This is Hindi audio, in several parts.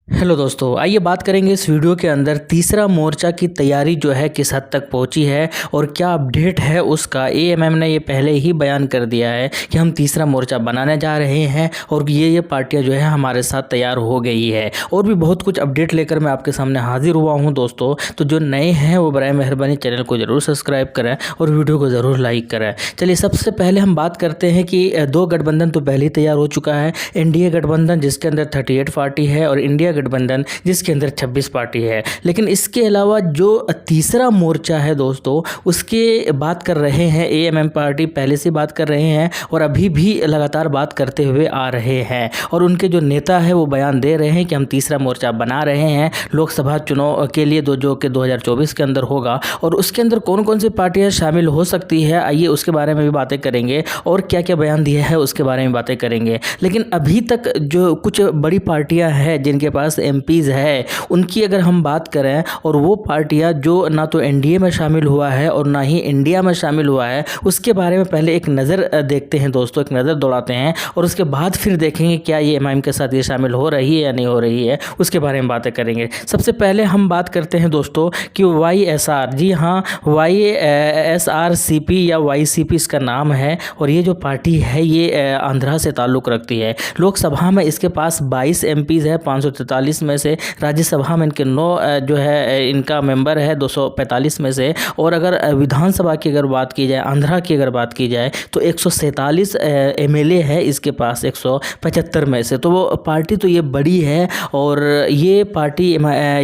हेलो दोस्तों, आइए बात करेंगे इस वीडियो के अंदर तीसरा मोर्चा की तैयारी जो है किस हद तक पहुंची है और क्या अपडेट है उसका। एएमएम ने ये पहले ही बयान कर दिया है कि हम तीसरा मोर्चा बनाने जा रहे हैं और ये पार्टियां जो है हमारे साथ तैयार हो गई है। और भी बहुत कुछ अपडेट लेकर मैं आपके सामने हाजिर हुआ हूँ दोस्तों। तो जो नए हैं वो बराए मेहरबानी चैनल को ज़रूर सब्सक्राइब करें और वीडियो को ज़रूर लाइक करें। चलिए सबसे पहले हम बात करते हैं कि दो गठबंधन तो पहले ही तैयार हो चुका है। एनडीए गठबंधन जिसके अंदर 38 पार्टी है और इंडिया गठबंधन जिसके अंदर 26 पार्टी है। लेकिन इसके अलावा जो तीसरा मोर्चा है दोस्तों उसके बात कर रहे हैं एएमएम पार्टी पहले से बात कर रहे हैं और अभी भी लगातार बात करते हुए आ रहे हैं। और उनके जो नेता है वो बयान दे रहे हैं कि हम तीसरा मोर्चा बना रहे हैं लोकसभा चुनाव के लिए जो कि 2024 के अंदर होगा। और उसके अंदर कौन कौन सी पार्टियां शामिल हो सकती है आइए उसके बारे में भी बातें करेंगे और क्या क्या बयान दिया है उसके बारे में बातें करेंगे। लेकिन अभी तक जो कुछ बड़ी पार्टियां हैं जिनके पास एमपीज है उनकी अगर हम बात करें और वो पार्टियां जो ना तो एनडीए में शामिल हुआ है और ना ही इंडिया में शामिल हुआ है उसके बारे में पहले एक नज़र देखते हैं दोस्तों, एक नज़र दौड़ाते हैं और उसके बाद फिर देखेंगे क्या ये एमआईएम के साथ ये शामिल हो रही है या नहीं हो रही है, उसके बारे में बातें करेंगे। सबसे पहले हम बात करते हैं दोस्तों कि वाईएसआर, जी हाँ वाईएसआरसीपी या वाईसीपी इसका नाम है और ये जो पार्टी है ये आंध्रा से ताल्लुक़ रखती है। लोकसभा में इसके पास 22 एमपीज़ है 543 में से, राज्यसभा में इनके 9 जो है इनका मेंबर है 245 में से। और अगर विधानसभा की अगर बात की जाए, आंध्रा की अगर बात की जाए तो 147 एमएलए है इसके पास 175 में से। तो वो पार्टी तो ये बड़ी है और ये पार्टी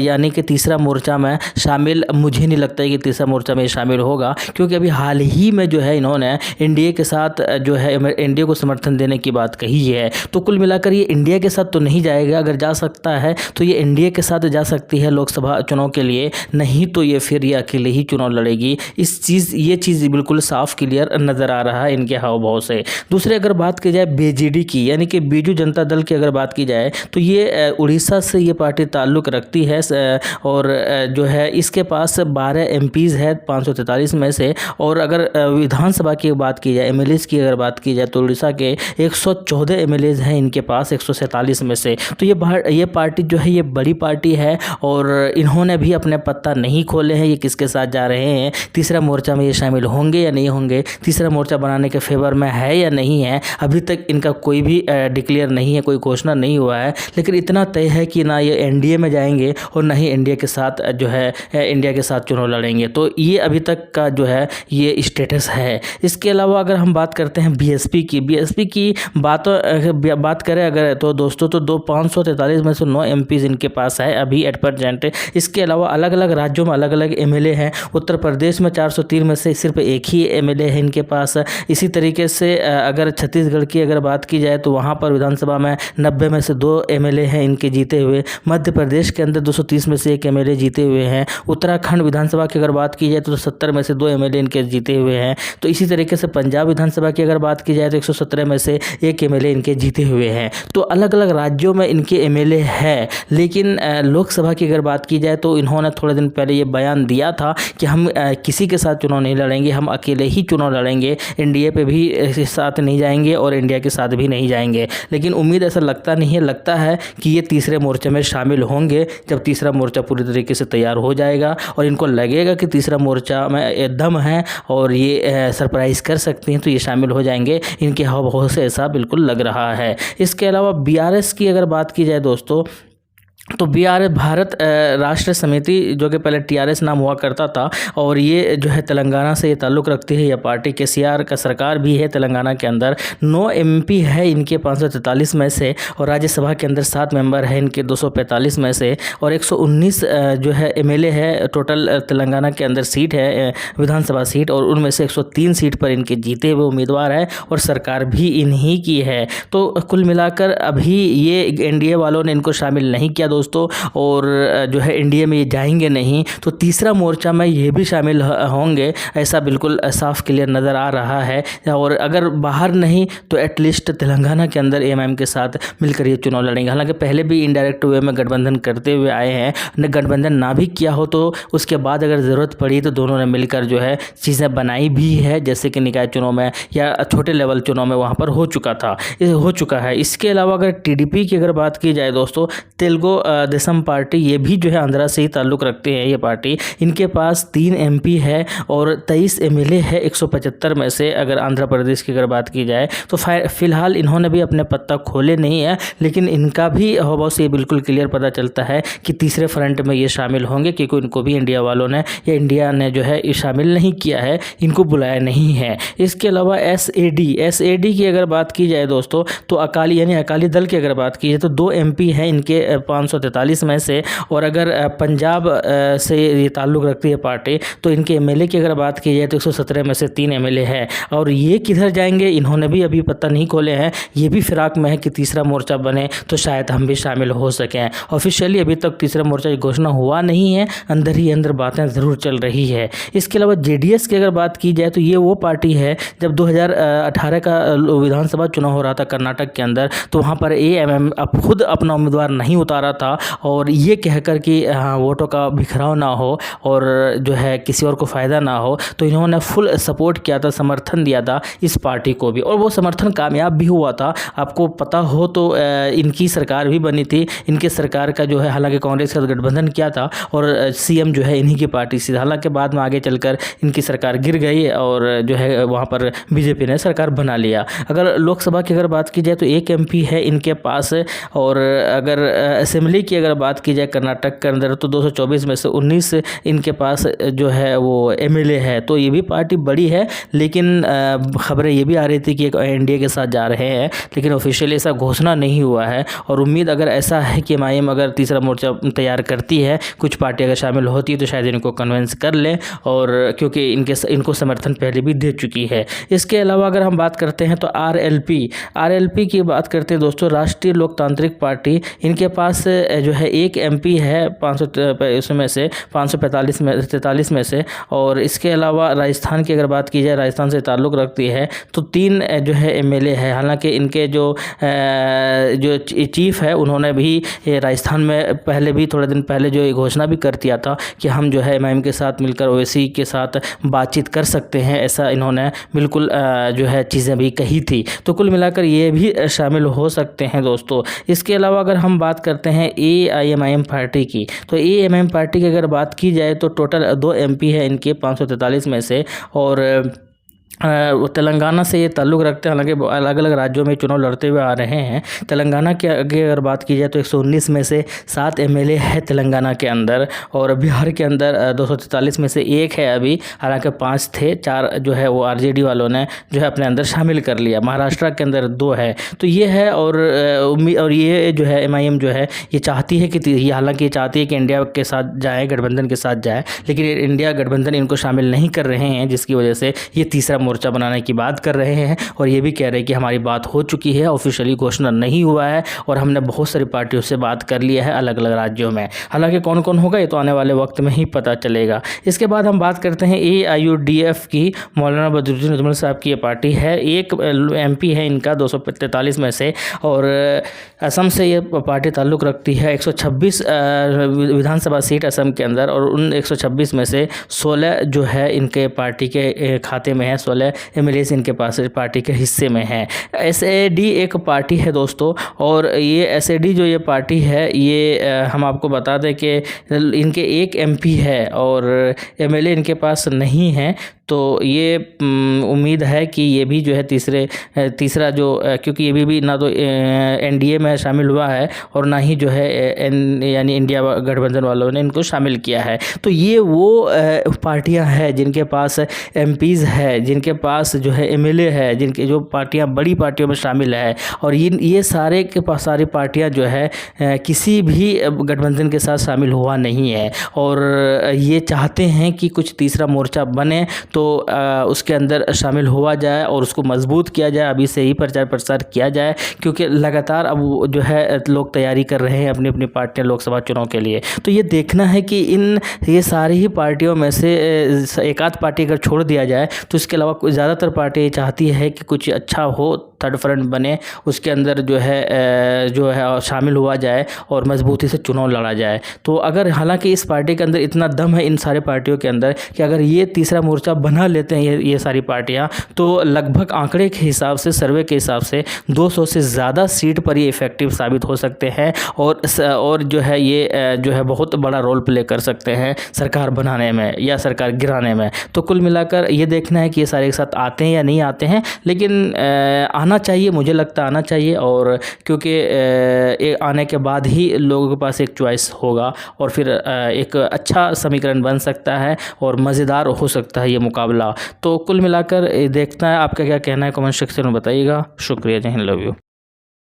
यानी कि तीसरा मोर्चा में शामिल, मुझे नहीं लगता है कि तीसरा मोर्चा में शामिल होगा क्योंकि अभी हाल ही में जो है इन्होंने इंडिया के साथ जो है इंडिया को समर्थन देने की बात कही है। तो कुल मिलाकर ये इंडिया के साथ तो नहीं जाएगा, अगर जा सकता है तो ये इंडिया के साथ जा सकती है लोकसभा चुनाव के लिए, नहीं तो ये फिर ये अकेले ही चुनाव लड़ेगी। ये चीज़ बिल्कुल साफ क्लियर नज़र आ रहा है इनके हाव भाव से। दूसरे अगर बात की जाए बीजेडी की यानी कि बीजू जनता दल की अगर बात की जाए तो ये उड़ीसा से ये पार्टी ताल्लुक़ रखती है और जो है इसके पास 12 एमपीज़ है 543 में से। और अगर विधानसभा की बात की जाए, एमएलएज़ की अगर बात की जाए तो उड़ीसा के 114 एमएलएज़ हैं इनके पास 147 में से। तो ये पार्टी जो है ये बड़ी पार्टी है और इन्होंने भी अपने पत्ता नहीं खोले हैं ये किसके साथ जा रहे हैं, तीसरा मोर्चा में ये शामिल होंगे या नहीं होंगे, तीसरा मोर्चा बनाने के फेवर में है या नहीं है, अभी तक इनका कोई भी डिक्लेयर नहीं है, कोई घोषणा नहीं हुआ है। लेकिन इतना तय है कि ना ये एनडीए में जाएंगे और ना ही इंडिया के साथ जो है इंडिया के साथ चुनाव लड़ेंगे। तो ये अभी तक का जो है ये स्टेटस है। इसके अलावा अगर हम बात करते हैं बीएसपी की बात करें अगर तो दोस्तों तो 543 में से 9 एमपीज़ इनके पास है अभी एट प्रेजेंट। इसके अलावा अलग अलग राज्यों में अलग अलग एमएलए हैं। उत्तर प्रदेश में 403 में से सिर्फ एक ही एमएलए है इनके पास। इसी तरीके से अगर छत्तीसगढ़ की अगर बात की जाए तो वहाँ पर विधानसभा में 90 में से 2 एमएलए हैं इनके जीते हुए। मध्य प्रदेश के अंदर 230 में से 1 एमएलए जीते हुए हैं। उत्तराखंड विधानसभा की अगर बात की जाए तो 70 में से 2 एमएलए इनके जीते हुए हैं। तो इसी तरीके से पंजाब विधानसभा की अगर बात की जाए तो 117 में से 1 एमएलए इनके जीते हुए हैं। तो अलग अलग राज्यों में इनके एमएलए है। लेकिन लोकसभा की अगर बात की जाए तो इन्होंने थोड़े दिन पहले ये बयान दिया था कि हम किसी के साथ चुनाव नहीं लड़ेंगे, हम अकेले ही चुनाव लड़ेंगे, एनडीए पे भी साथ नहीं जाएंगे और इंडिया के साथ भी नहीं जाएंगे। लेकिन उम्मीद ऐसा लगता नहीं है, लगता है कि ये तीसरे मोर्चे में शामिल होंगे जब तीसरा मोर्चा पूरी तरीके से तैयार हो जाएगा और इनको लगेगा कि तीसरा मोर्चा में दम है और ये सरप्राइज़ कर सकते हैं तो ये शामिल हो जाएंगे। इनके हाव भाव से ऐसा बिल्कुल लग रहा है। इसके अलावा बीआरएस की अगर बात की जाए दोस्तों तो बीआरएस भारत राष्ट्र समिति जो कि पहले टीआरएस नाम हुआ करता था और ये जो है तेलंगाना से ये ताल्लुक़ रखती है। यह पार्टी केसीआर का सरकार भी है तेलंगाना के अंदर। 9 एमपी है इनके 543 में से और राज्यसभा के अंदर 7 मेंबर है इनके 245 में से। और 119 जो है एमएलए है टोटल तेलंगाना के अंदर सीट है विधानसभा सीट और उनमें से 103 सीट पर इनके जीते हुए उम्मीदवार है और सरकार भी इन्हीं की है। तो कुल मिलाकर अभी ये एनडीए वालों ने इनको शामिल नहीं किया दोस्तों और जो है इंडिया में ये जाएंगे नहीं। तो तीसरा मोर्चा में ये भी शामिल होंगे ऐसा बिल्कुल साफ क्लियर नज़र आ रहा है। और अगर बाहर नहीं तो एटलीस्ट तेलंगाना के अंदर एएमआईएम के साथ मिलकर ये चुनाव लड़ेंगे। हालांकि पहले भी इनडायरेक्ट वे में गठबंधन करते हुए आए हैं, ने गठबंधन ना भी किया हो तो उसके बाद अगर ज़रूरत पड़ी तो दोनों ने मिलकर जो है चीज़ें बनाई भी है, जैसे कि निकाय चुनाव में या छोटे लेवल चुनाव में वहाँ पर हो चुका है। इसके अलावा अगर टीडीपी की अगर बात की जाए दोस्तों, तेलुगु देशम पार्टी, ये भी जो है आंध्रा से ही ताल्लुक़ रखते हैं। ये पार्टी, इनके पास 3 MP है और 23 MLA है 175 में से। अगर आंध्र प्रदेश की अगर बात की जाए तो फ़िलहाल इन्होंने भी अपने पत्ता खोले नहीं है, लेकिन इनका भी हवा से बिल्कुल क्लियर पता चलता है कि तीसरे फ्रंट में ये शामिल होंगे, क्योंकि इनको भी इंडिया वालों ने या इंडिया ने जो है शामिल नहीं किया है, इनको बुलाया नहीं है। इसके अलावा SAD की अगर बात की जाए दोस्तों, तो अकाली यानी अकाली दल की अगर बात की जाए तो 2 MP हैं इनके 543 में से। और अगर पंजाब से ये ताल्लुक़ रखती है पार्टी, तो इनके MLA की अगर बात की जाए तो 117 में से 3 MLA है। और ये किधर जाएंगे इन्होंने भी अभी पता नहीं खोले हैं। ये भी फिराक में है कि तीसरा मोर्चा बने तो शायद हम भी शामिल हो सकें। ऑफिशियली अभी तक तीसरा मोर्चा की घोषणा हुआ नहीं है, अंदर ही अंदर बातें ज़रूर चल रही है। इसके अलावा JDS की अगर बात की जाए तो ये वो पार्टी है, जब 2018 का विधानसभा चुनाव हो रहा था कर्नाटक के अंदर, तो वहाँ पर AMM अब खुद अपना उम्मीदवार नहीं उतारा था, और ये कहकर कि हाँ वोटों का बिखराव ना हो और जो है किसी और को फ़ायदा ना हो, तो इन्होंने फुल सपोर्ट किया था, समर्थन दिया था इस पार्टी को भी, और वो समर्थन कामयाब भी हुआ था। आपको पता हो तो इनकी सरकार भी बनी थी। इनके सरकार का जो है, हालांकि कांग्रेस का गठबंधन किया था और CM जो है इन्हीं की पार्टी से, हालांकि बाद में आगे चलकर इनकी सरकार गिर गई और जो है वहाँ पर BJP ने सरकार बना लिया। अगर लोकसभा की अगर बात की जाए तो 1 MP है इनके पास, और अगर असेंबली की अगर बात की जाए कर्नाटक के अंदर तो 224 में से 19 इनके पास जो है वो MLA है। तो ये भी पार्टी बड़ी है, लेकिन खबरें ये भी आ रही थी कि NDA के साथ जा रहे हैं, लेकिन ऑफिशियली ऐसा घोषणा नहीं हुआ है। और उम्मीद अगर ऐसा है कि MIM अगर तीसरा मोर्चा तैयार करती है, कुछ पार्टी अगर शामिल होती है, तो शायद इनको कन्विंस कर लें, और क्योंकि इनको समर्थन पहले भी दे चुकी है। इसके अलावा अगर हम बात करते हैं तो RLP की बात करते हैं दोस्तों, राष्ट्रीय लोकतांत्रिक पार्टी, इनके पास जो है 1 MP है 500 में से 543 में से। और इसके अलावा राजस्थान की अगर बात की जाए, राजस्थान से ताल्लुक़ रखती है, तो 3 जो है MLA है। हालांकि इनके जो चीफ है उन्होंने भी राजस्थान में पहले भी थोड़े दिन पहले जो घोषणा भी कर दिया था कि हम जो है MIM के साथ मिलकर OWC के साथ बातचीत कर सकते हैं, ऐसा इन्होंने बिल्कुल जो है चीज़ें भी कही थी। तो कुल मिलाकर ये भी शामिल हो सकते हैं दोस्तों। इसके अलावा अगर हम बात करते हैं AIMIM पार्टी की, तो AIMIM पार्टी की अगर बात की जाए तो टोटल 2 MP है इनके 543 में से, और तेलंगाना से ये ताल्लुक़ रखते हैं। हालांकि अलग अलग राज्यों में चुनाव लड़ते हुए आ रहे हैं। तेलंगाना के आगे अगर बात की जाए तो 119 में से 7 MLA है तेलंगाना के अंदर, और बिहार के अंदर 243 में से 1 है अभी, हालांकि 5 थे, 4 जो है वो RJD वालों ने जो है अपने अंदर शामिल कर लिया। महाराष्ट्र के अंदर 2 है। तो ये है, और ये जो है MIM जो है ये चाहती है कि हालांकि ये चाहती है कि इंडिया के साथ जाए, गठबंधन के साथ जाए, लेकिन इंडिया गठबंधन इनको शामिल नहीं कर रहे हैं, जिसकी वजह से ये तीसरा मोर्चा बनाने की बात कर रहे हैं। और ये भी कह रहे हैं कि हमारी बात हो चुकी है, ऑफिशियली घोषणा नहीं हुआ है, और हमने बहुत सारी पार्टियों से बात कर लिया है अलग अलग राज्यों में। हालांकि कौन कौन होगा ये तो आने वाले वक्त में ही पता चलेगा। इसके बाद हम बात करते हैं AIUDF की। मौलाना बदरुद्दीन अजमल साहब की ये पार्टी है। 1 MP है इनका 243 में से, और असम से ये पार्टी ताल्लुक़ रखती है। 126 विधानसभा सीट असम के अंदर, और उन 126 में से 16 जो है इनके पार्टी के खाते में है, 16 MLA इनके पास पार्टी के हिस्से में है। SAD एक पार्टी है दोस्तों, और ये SAD जो ये पार्टी है, ये हम आपको बता दें कि इनके 1 MP है और MLA इनके पास नहीं है। तो ये उम्मीद है कि ये भी जो है तीसरा जो, क्योंकि ये भी ना तो NDA में शामिल हुआ है और ना ही जो है यानी इंडिया गठबंधन वालों ने इनको शामिल किया है। तो ये वो पार्टियां हैं जिनके पास MPs है, जिनके पास जो है MLA है, जिनके जो पार्टियां बड़ी पार्टियों में शामिल है, और ये सारे के पास सारी पार्टियां जो है किसी भी गठबंधन के साथ शामिल हुआ नहीं है, और ये चाहते हैं कि कुछ तीसरा मोर्चा बने तो उसके अंदर शामिल हुआ जाए और उसको मजबूत किया जाए, अभी से ही प्रचार प्रसार किया जाए, क्योंकि लगातार अब जो है लोग तैयारी कर रहे हैं अपनी अपनी पार्टियां लोकसभा चुनाव के लिए। तो ये देखना है कि ये सारी ही पार्टियों में से एक आध पार्टी अगर छोड़ दिया जाए तो इसके अलावा ज़्यादातर पार्टी चाहती है कि कुछ अच्छा हो, थर्ड फ्रंट बने, उसके अंदर जो है शामिल हुआ जाए और मजबूती से चुनाव लड़ा जाए। तो अगर हालांकि इस पार्टी के अंदर इतना दम है इन सारे पार्टियों के अंदर कि अगर ये तीसरा मोर्चा बना लेते हैं ये सारी पार्टियां, तो लगभग आंकड़े के हिसाब से, सर्वे के हिसाब से 200 से ज़्यादा सीट पर ये इफ़ेक्टिव साबित हो सकते हैं और जो है ये जो है बहुत बड़ा रोल प्ले कर सकते हैं सरकार बनाने में या सरकार गिराने में। तो कुल मिलाकर ये देखना है कि ये सारे एक साथ आते हैं या नहीं आते हैं, लेकिन आना चाहिए, मुझे लगता है आना चाहिए। और क्योंकि आने के बाद ही लोगों के पास एक चॉइस होगा और फिर एक अच्छा समीकरण बन सकता है और मज़ेदार हो सकता है ये मुकाबला। तो कुल मिलाकर देखना है, आपका क्या कहना है कमेंट सेक्शन में बताइएगा। शुक्रिया, जय हिंद, लव यू।